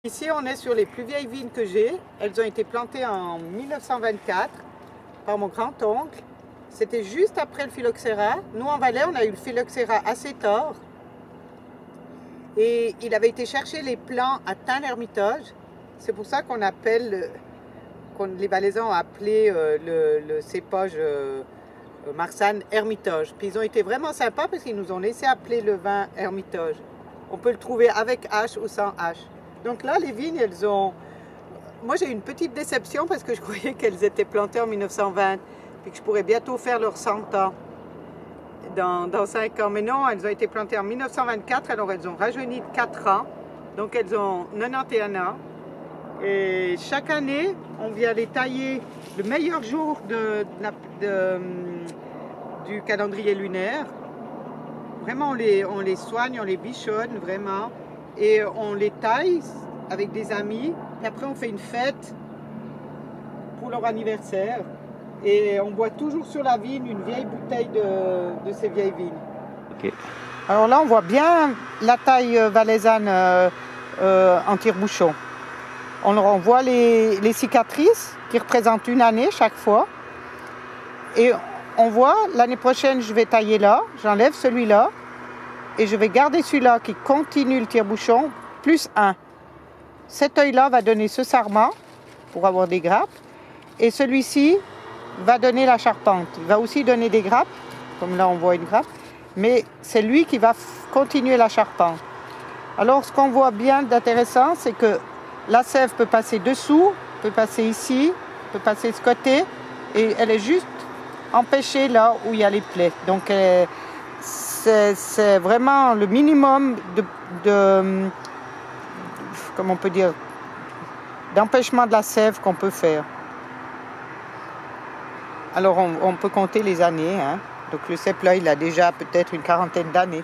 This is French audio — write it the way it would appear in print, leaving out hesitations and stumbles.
Ici, on est sur les plus vieilles vignes que j'ai. Elles ont été plantées en 1924 par mon grand-oncle. C'était juste après le phylloxéra. Nous, en Valais, on a eu le phylloxéra assez tard. Et il avait été chercher les plants à Tain-l'Hermitage. C'est pour ça qu'on appelle, les Valaisans ont appelé le cépage Marsanne Hermitage. Puis ils ont été vraiment sympas parce qu'ils nous ont laissé appeler le vin Hermitage. On peut le trouver avec H ou sans H. Donc là, les vignes, elles ont... Moi, j'ai eu une petite déception parce que je croyais qu'elles étaient plantées en 1920 et que je pourrais bientôt faire leurs 100 ans dans 5 ans. Mais non, elles ont été plantées en 1924, alors elles ont rajeuni de 4 ans. Donc elles ont 91 ans. Et chaque année, on vient les tailler le meilleur jour du calendrier lunaire. Vraiment, on les soigne, on les bichonne, vraiment. Et on les taille avec des amis. Et après, on fait une fête pour leur anniversaire. Et on boit toujours sur la vigne une vieille bouteille de ces vieilles vignes. Okay. Alors là, on voit bien la taille valaisanne en tire-bouchon. On voit les cicatrices qui représentent une année chaque fois. Et on voit, l'année prochaine, je vais tailler là, j'enlève celui-là. Et je vais garder celui-là qui continue le tire-bouchon, plus 1. Cet œil-là va donner ce sarment pour avoir des grappes. Et celui-ci va donner la charpente. Il va aussi donner des grappes, comme là on voit une grappe. Mais c'est lui qui va continuer la charpente. Alors ce qu'on voit bien d'intéressant, c'est que la sève peut passer dessous, peut passer ici, peut passer de ce côté. Et elle est juste empêchée là où il y a les plaies. Donc c'est vraiment le minimum comment on peut dire, d'empêchement de la sève qu'on peut faire. Alors on peut compter les années. Hein. Donc le cep là, il a déjà peut-être une quarantaine d'années.